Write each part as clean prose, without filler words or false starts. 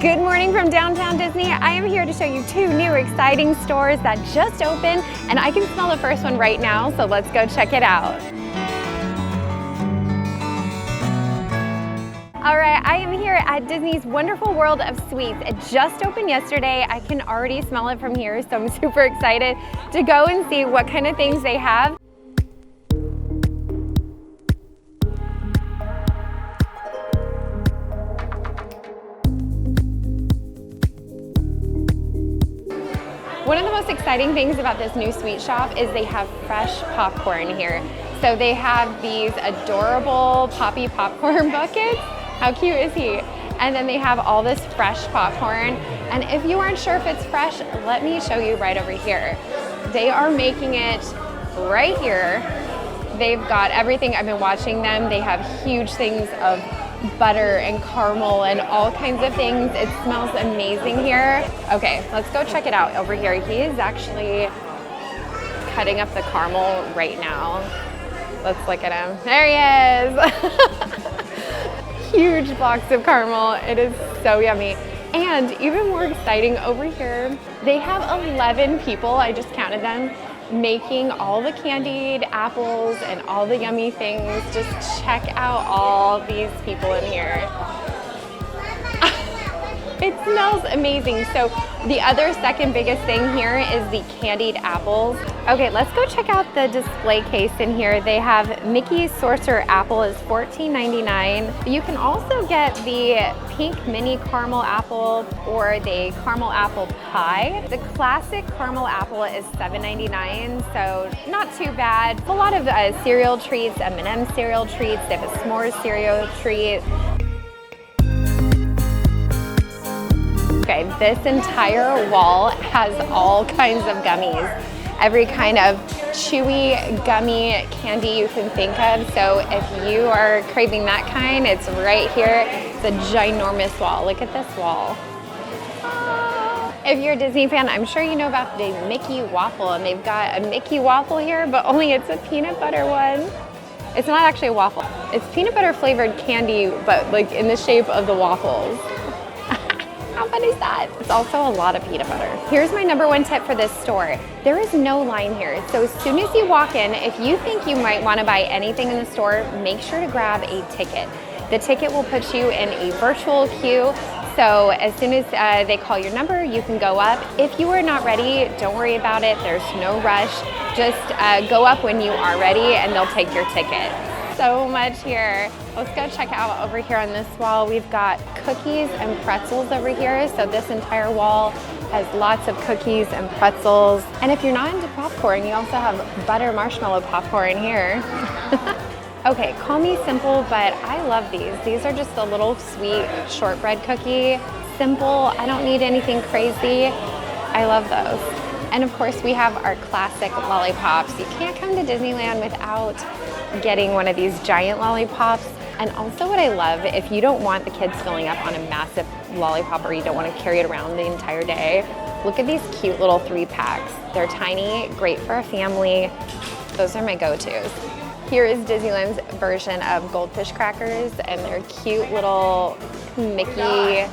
Good morning from downtown Disney. I am here to show you two new exciting stores that just opened, and I can smell the first one right now, so let's go check it out. All right, I am here at Disney's Wonderful World of Sweets. It just opened yesterday. I can already smell it from here, so I'm super excited to go and see what kind of things they have. One of the most exciting things about this new sweet shop is they have fresh popcorn here. So they have these adorable Poppy popcorn buckets. How cute is he? And then they have all this fresh popcorn. And if you aren't sure if it's fresh, let me show you right over here. They are making it right here. They've got everything. I've been watching them. They have huge things of butter and caramel and all kinds of things. It smells amazing here. Okay, let's go check it out over here. He is actually cutting up the caramel right now. Let's look at him. There he is. Huge blocks of caramel. It is so yummy. And even more exciting over here, they have 11 people, I just counted them, making all the candied apples and all the yummy things. Just check out all these people in here. It smells amazing. So the other second biggest thing here is the candied apples. Okay, let's go check out the display case in here. They have Mickey's Sorcerer Apple is $14.99. You can also get the pink mini caramel apple or the caramel apple pie. The classic caramel apple is $7.99, so not too bad. A lot of cereal treats, M&M cereal treats. They have a s'mores cereal treat. Okay, this entire wall has all kinds of gummies. Every kind of chewy, gummy candy you can think of. So if you are craving that kind, it's right here. It's a ginormous wall. Look at this wall. If you're a Disney fan, I'm sure you know about the Mickey waffle, and they've got a Mickey waffle here, but only it's a peanut butter one. It's not actually a waffle. It's peanut butter flavored candy, but like in the shape of the waffles. How fun is that? It's also a lot of peanut butter. Here's my #1 tip for this store. There is no line here. So as soon as you walk in, if you think you might want to buy anything in the store, make sure to grab a ticket. The ticket will put you in a virtual queue. So as soon as they call your number, you can go up. If you are not ready, don't worry about it. There's no rush. Just go up when you are ready and they'll take your ticket. So much here. Let's go check out over here on this wall. We've got cookies and pretzels over here. So this entire wall has lots of cookies and pretzels. And if you're not into popcorn, you also have butter marshmallow popcorn here. Okay, call me simple, but I love these. These are just a little sweet shortbread cookie. Simple, I don't need anything crazy. I love those. And of course we have our classic lollipops. You can't come to Disneyland without getting one of these giant lollipops. And also what I love, if you don't want the kids filling up on a massive lollipop or you don't want to carry it around the entire day, look at these cute little 3-packs. They're tiny, great for a family. Those are my go-tos. Here is Disneyland's version of goldfish crackers, and they're cute little Mickey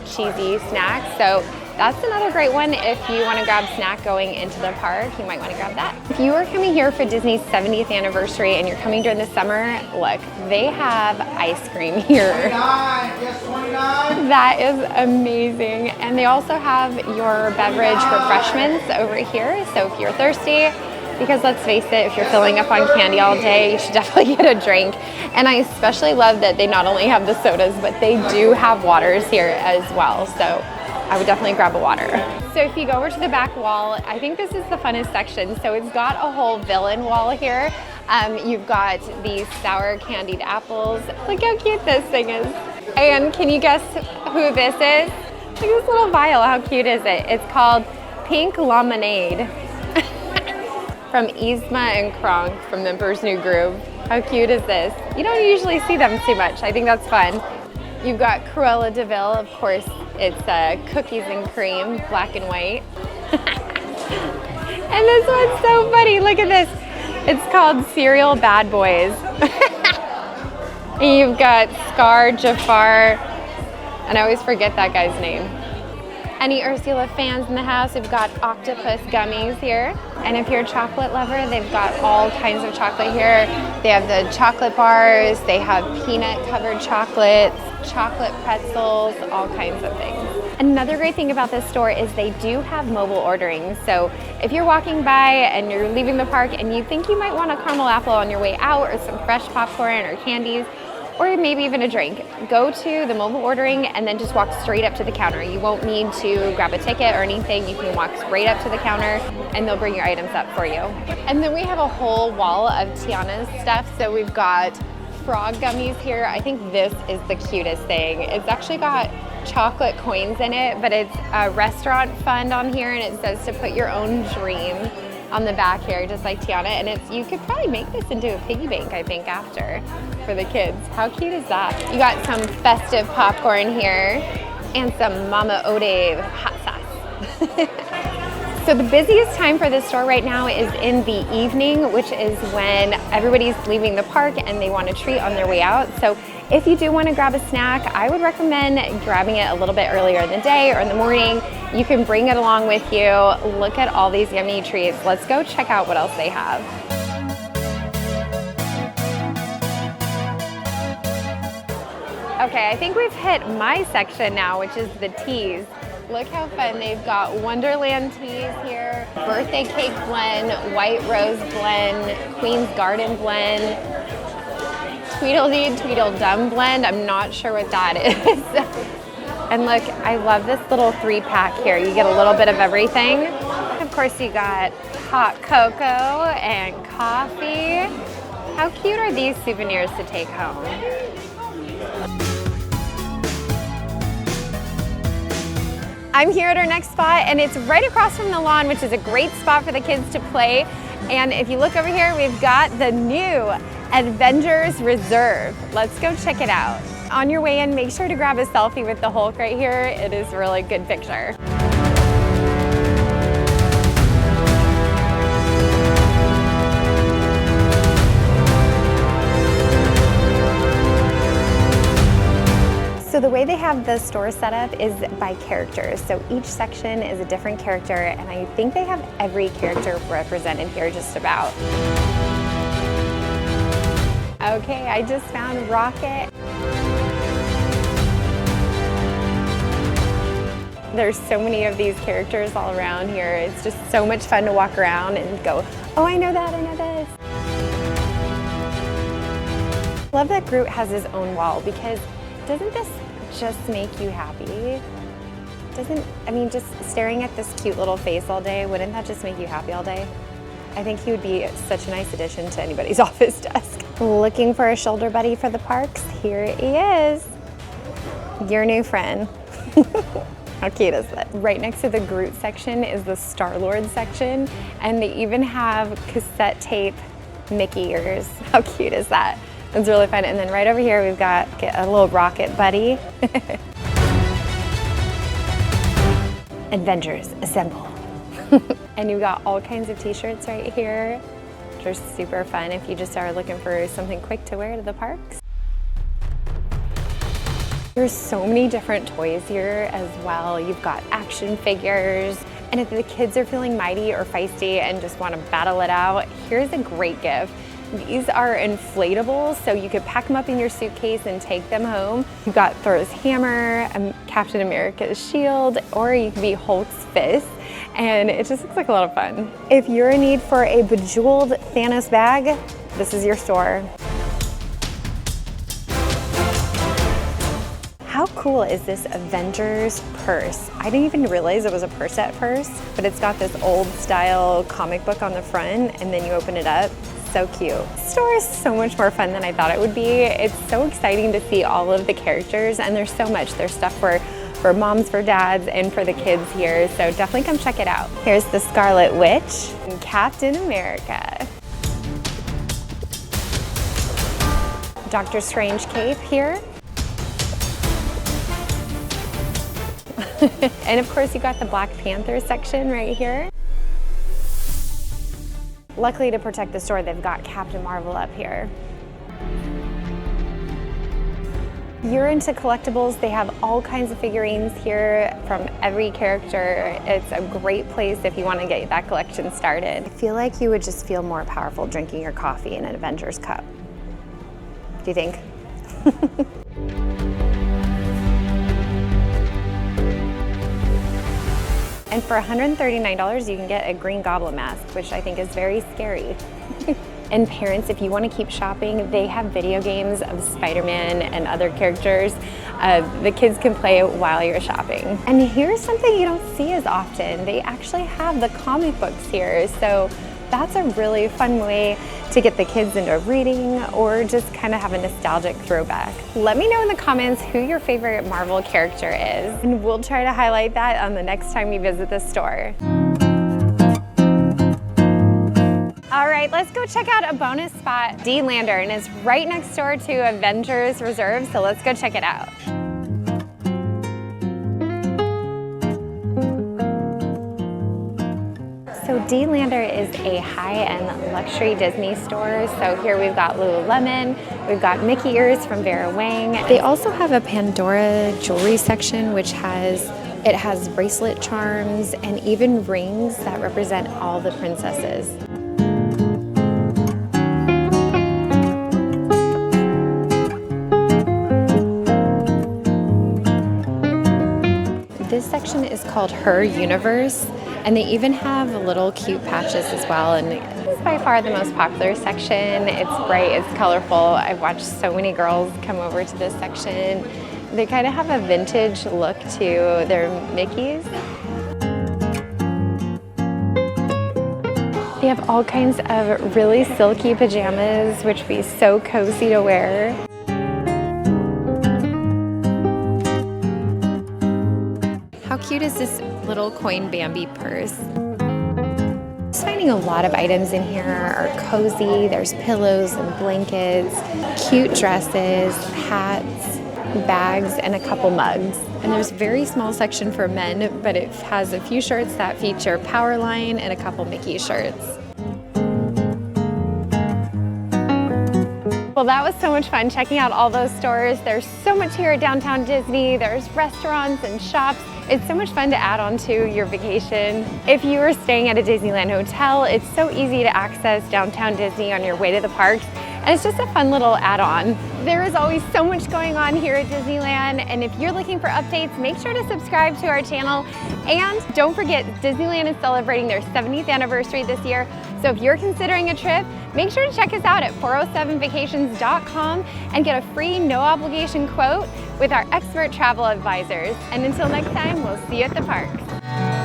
cheesy snacks. So that's another great one. If you want to grab snack going into the park, you might want to grab that. If you are coming here for Disney's 70th anniversary and you're coming during the summer, look, they have ice cream here. 29, yes, 29. That is amazing. And they also have your beverage refreshments over here. So if you're thirsty, because let's face it, if you're filling up on candy all day, you should definitely get a drink. And I especially love that they not only have the sodas, but they do have waters here as well. So I would definitely grab a water. So if you go over to the back wall, I think this is the funnest section. So it's got a whole villain wall here. You've got these sour candied apples. Look how cute this thing is. And can you guess who this is? Look at this little vial, how cute is it? It's called Pink Lemonade. From Yzma and Kronk from the Emperor's New Groove. How cute is this? You don't usually see them too much. I think that's fun. You've got Cruella de Vil, of course. It's cookies and cream, black and white. And this one's so funny. Look at this. It's called Cereal Bad Boys. And you've got Scar, Jafar, And I always forget that guy's name. Any Ursula fans in the house, we've got octopus gummies here. And if you're a chocolate lover, they've got all kinds of chocolate here. They have the chocolate bars, they have peanut covered chocolates, chocolate pretzels, all kinds of things. Another great thing about this store is they do have mobile ordering. So if you're walking by and you're leaving the park and you think you might want a caramel apple on your way out, or some fresh popcorn or candies, or maybe even a drink, go to the mobile ordering and then just walk straight up to the counter. You won't need to grab a ticket or anything. You can walk straight up to the counter and they'll bring your items up for you. And then we have a whole wall of Tiana's stuff. So we've got frog gummies here. I think this is the cutest thing. It's actually got chocolate coins in it, but it's a restaurant fund on here, and it says to put your own dream on the back here, just like Tiana. And it's, you could probably make this into a piggy bank, I think, after, for the kids. How cute is that? You got some festive popcorn here and some Mama Ode hot sauce. So the busiest time for this store right now is in the evening, which is when everybody's leaving the park and they want a treat on their way out. So if you do want to grab a snack, I would recommend grabbing it a little bit earlier in the day or in the morning. You can bring it along with you. Look at all these yummy treats. Let's go check out what else they have. Okay, I think we've hit my section now, which is the teas. Look how fun. They've got Wonderland teas here, birthday cake blend, white rose blend, Queen's Garden blend, Tweedledee Tweedledum blend. I'm not sure what that is. And look, I love this little 3-pack here. You get a little bit of everything. Of course, you got hot cocoa and coffee. How cute are these souvenirs to take home? I'm here at our next spot, and it's right across from the lawn, which is a great spot for the kids to play. And if you look over here, we've got the new Avengers Reserve. Let's go check it out. On your way in, make sure to grab a selfie with the Hulk right here. It is a really good picture. So the way they have the store set up is by characters. So each section is a different character, and I think they have every character represented here just about. Okay, I just found Rocket. There's so many of these characters all around here. It's just so much fun to walk around and go, oh, I know that, I know this. I love that Groot has his own wall, because doesn't this just make you happy? I mean, just staring at this cute little face all day, wouldn't that just make you happy all day? I think he would be such a nice addition to anybody's office desk. Looking for a shoulder buddy for the parks? Here he is, your new friend. How cute is that? Right next to the Groot section is the Star-Lord section, and they even have cassette tape Mickey ears. How cute is that? It's really fun. And then right over here, we've got a little Rocket buddy. Avengers, assemble. And you've got all kinds of t-shirts right here, which are super fun if you just are looking for something quick to wear to the parks. There's so many different toys here as well. You've got action figures. And if the kids are feeling mighty or feisty and just want to battle it out, here's a great gift. These are inflatables, so you could pack them up in your suitcase and take them home. You've got Thor's hammer, Captain America's shield, or you can be Hulk's fist, and it just looks like a lot of fun. If you're in need for a bejeweled Thanos bag, this is your store. How cool is this Avengers purse? I didn't even realize it was a purse at first, but it's got this old style comic book on the front, and then you open it up. So cute. This store is so much more fun than I thought it would be. It's so exciting to see all of the characters, and there's so much. There's stuff for moms, for dads, and for the kids here, so definitely come check it out. Here's the Scarlet Witch and Captain America. Doctor Strange cape here. And of course you got the Black Panther section right here. Luckily, to protect the store, they've got Captain Marvel up here. you're into collectibles, they have all kinds of figurines here from every character. It's a great place if you want to get that collection started. I feel like you would just feel more powerful drinking your coffee in an Avengers cup. Do you think? And for $139, you can get a Green Goblin mask, which I think is very scary. And parents, if you want to keep shopping, they have video games of Spider-Man and other characters. The kids can play while you're shopping. And here's something you don't see as often. They actually have the comic books here. So that's a really fun way to get the kids into reading or just kind of have a nostalgic throwback. Let me know in the comments who your favorite Marvel character is, and we'll try to highlight that on the next time we visit the store. All right, let's go check out a bonus spot, Disneyland, and it's right next door to Avengers Reserve, so let's go check it out. So Disneylander is a high-end luxury Disney store. So here we've got Lululemon, we've got Mickey ears from Vera Wang. They also have a Pandora jewelry section, which has bracelet charms and even rings that represent all the princesses. This section is called Her Universe, and they even have little cute patches as well. And this is by far the most popular section. It's bright, it's colorful. I've watched so many girls come over to this section. They kind of have a vintage look to their Mickeys. They have all kinds of really silky pajamas, which would be so cozy to wear. How cute is this little coin Bambi purse? Just finding a lot of items in here are cozy. There's pillows and blankets, cute dresses, hats, bags, and a couple mugs. And there's a very small section for men, but it has a few shirts that feature Powerline and a couple Mickey shirts. Well, that was so much fun checking out all those stores. There's so much here at Downtown Disney. There's restaurants and shops. It's so much fun to add on to your vacation. If you are staying at a Disneyland hotel, it's so easy to access Downtown Disney on your way to the parks. And it's just a fun little add-on. There is always so much going on here at Disneyland, and if you're looking for updates, make sure to subscribe to our channel. And don't forget, Disneyland is celebrating their 70th anniversary this year, so if you're considering a trip, make sure to check us out at 407vacations.com and get a free no-obligation quote with our expert travel advisors. And until next time, we'll see you at the parks.